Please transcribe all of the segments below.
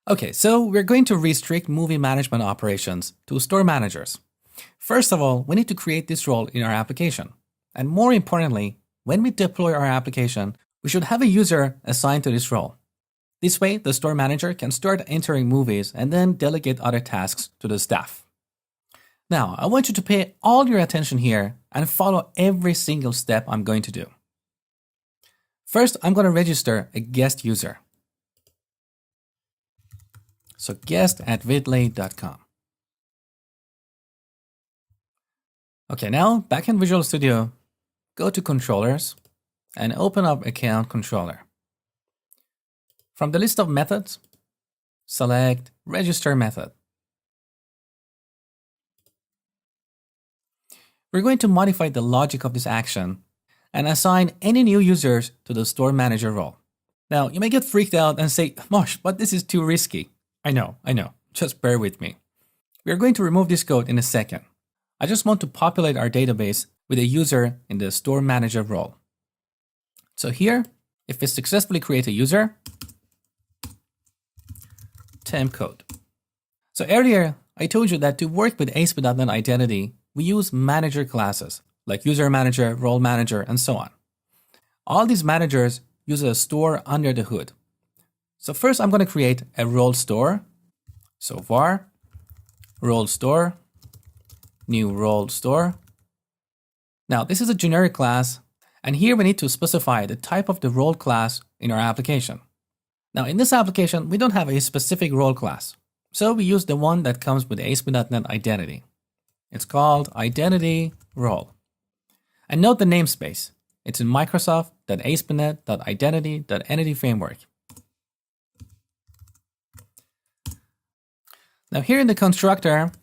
Okay, so we're going to restrict movie management operations to store managers. First of all, we need to create this role in our application. And more importantly, when we deploy our application, we should have a user assigned to this role. This way, the store manager can start entering movies and then delegate other tasks to the staff. Now, I want you to pay all your attention here and follow every single step I'm going to do. First, I'm going to register a guest user. So guest@vidlay.com. Okay, now back in Visual Studio, go to Controllers and open up Account Controller. From the list of methods, select Register Method. We're going to modify the logic of this action and assign any new users to the Store Manager role. Now, you may get freaked out and say, Mosh, but this is too risky. I know. Just bear with me. We are going to remove this code in a second. I just want to populate our database with a user in the Store Manager role. So here, if we successfully create a user, temp code. So earlier, I told you that to work with ASP.NET Identity, we use manager classes like user manager, role manager, and so on. All these managers use a store under the hood. So first, I'm going to create a role store. So var role store, new role store. Now, this is a generic class, and here we need to specify the type of the role class in our application. Now, in this application, we don't have a specific role class, so we use the one that comes with ASP.NET Identity. It's called Identity Role. And note the namespace. It's in Microsoft.ASP.NET.Identity.Entity Framework. Now here in the constructor,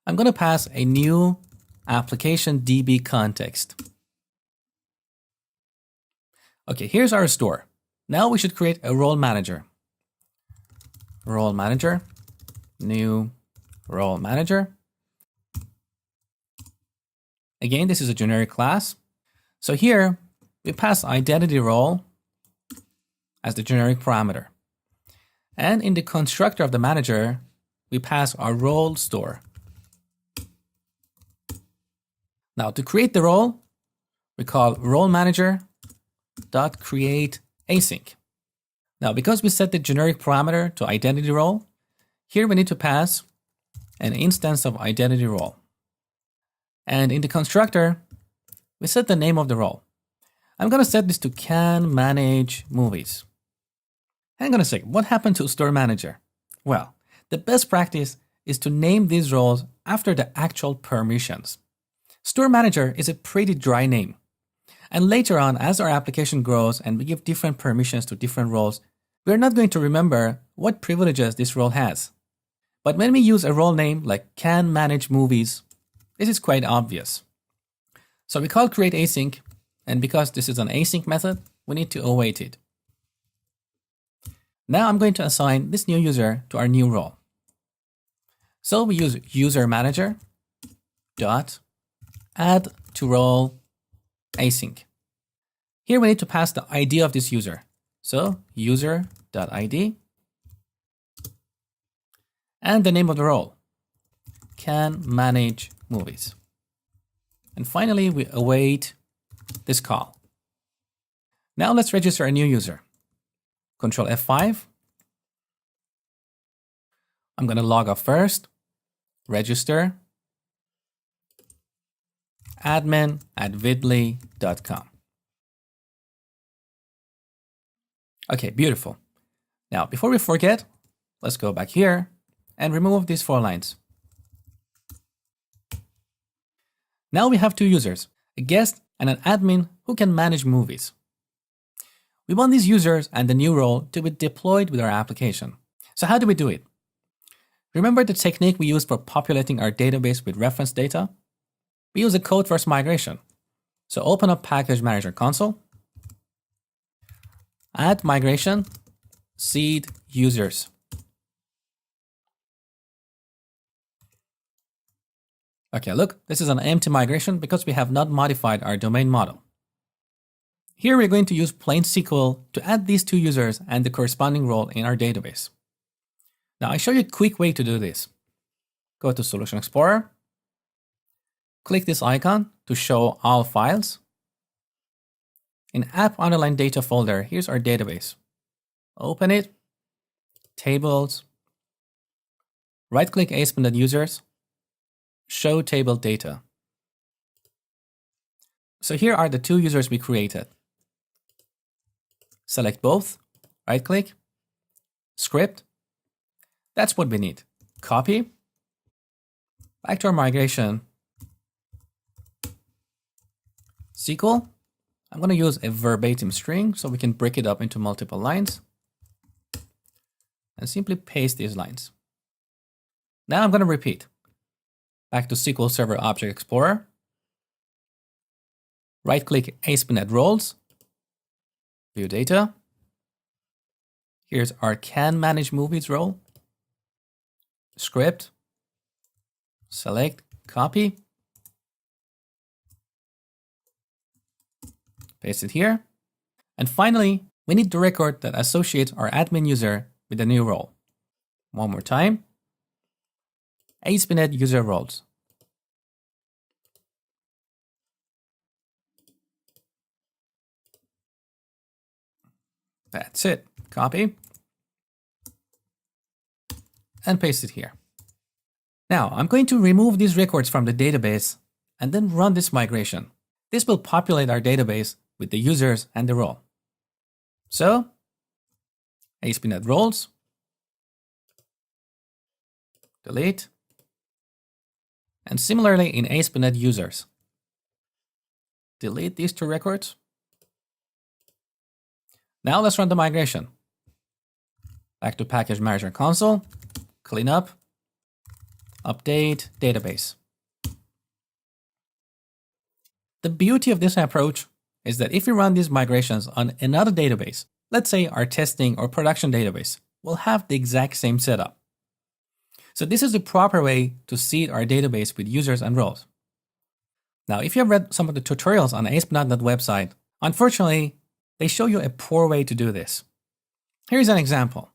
I'm going to pass a new application DB context. Okay, here's our store. Now we should create a role manager. Role manager, new role manager. Again, this is a generic class. So here we pass identity role as the generic parameter. And in the constructor of the manager, we pass our role store. Now to create the role, we call role manager.create async. Now because we set the generic parameter to identity role, here we need to pass an instance of identity role. And in the constructor, we set the name of the role. I'm going to set this to can manage movies. Hang on a second, what happened to Store Manager? Well, the best practice is to name these roles after the actual permissions. Store Manager is a pretty dry name. And later on, as our application grows and we give different permissions to different roles, we're not going to remember what privileges this role has. But when we use a role name like can manage movies, this is quite obvious. So we call create async, and because this is an async method, we need to await it. Now I'm going to assign this new user to our new role. So we use user manager dot add to role async. Here we need to pass the ID of this user. So user.id and the name of the role, can manage movies. And finally, we await this call. Now let's register a new user. Control F5. I'm going to log off first. Register. admin@vidlay.com. Okay, beautiful. Now, before we forget, let's go back here and remove these 4 lines. Now we have 2 users, a guest and an admin who can manage movies. We want these users and the new role to be deployed with our application. So how do we do it? Remember the technique we used for populating our database with reference data? We use a code first migration. So open up Package Manager console, add migration, seed users. Okay, look, this is an empty migration because we have not modified our domain model. Here we're going to use plain SQL to add these 2 users and the corresponding role in our database. Now I show you a quick way to do this. Go to Solution Explorer, click this icon to show all files. In app_data folder, here's our database. Open it, tables, right-click ASP.NET Users, show table data. So here are the two users we created. Select both, right-click, script. That's what we need. Copy. Back to our migration. SQL. I'm going to use a verbatim string so we can break it up into multiple lines. And simply paste these lines. Now I'm going to repeat. Back to SQL Server Object Explorer. Right-click ASP.NET Roles. View data. Here's our Can Manage Movies role. Script. Select, copy. Paste it here. And finally, we need the record that associates our admin user with the new role. One more time. ASP.NET User Roles. That's it. Copy. And paste it here. Now, I'm going to remove these records from the database and then run this migration. This will populate our database with the users and the role. So, ASP.NET Roles, delete, and similarly in ASP.NET Users, delete these two records. Now let's run the migration. Back to Package Manager console, clean up, update database. The beauty of this approach is that if we run these migrations on another database, let's say our testing or production database, we'll have the exact same setup. So this is the proper way to seed our database with users and roles. Now, if you have read some of the tutorials on the ASP.NET website, unfortunately, they show you a poor way to do this. Here's an example.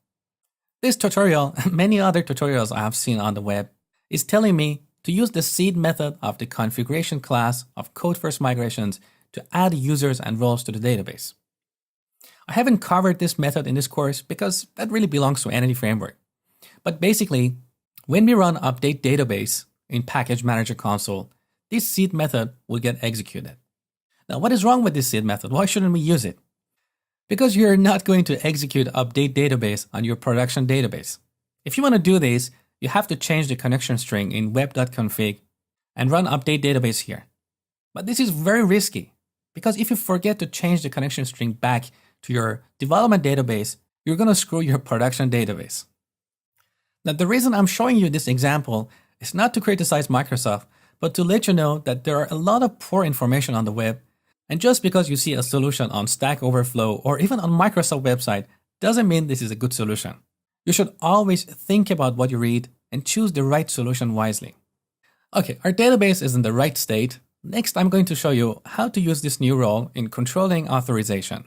This tutorial, and many other tutorials I have seen on the web, is telling me to use the seed method of the configuration class of Code-First Migrations to add users and roles to the database. I haven't covered this method in this course because that really belongs to Entity Framework. But basically, when we run update database in Package Manager console, this seed method will get executed. Now, what is wrong with this seed method? Why shouldn't we use it? Because you're not going to execute update database on your production database. If you want to do this, you have to change the connection string in web.config and run update database here. But this is very risky because if you forget to change the connection string back to your development database, you're going to screw your production database. Now, the reason I'm showing you this example is not to criticize Microsoft, but to let you know that there are a lot of poor information on the web. And just because you see a solution on Stack Overflow or even on Microsoft website doesn't mean this is a good solution. You should always think about what you read and choose the right solution wisely. Okay, our database is in the right state. Next, I'm going to show you how to use this new role in controlling authorization.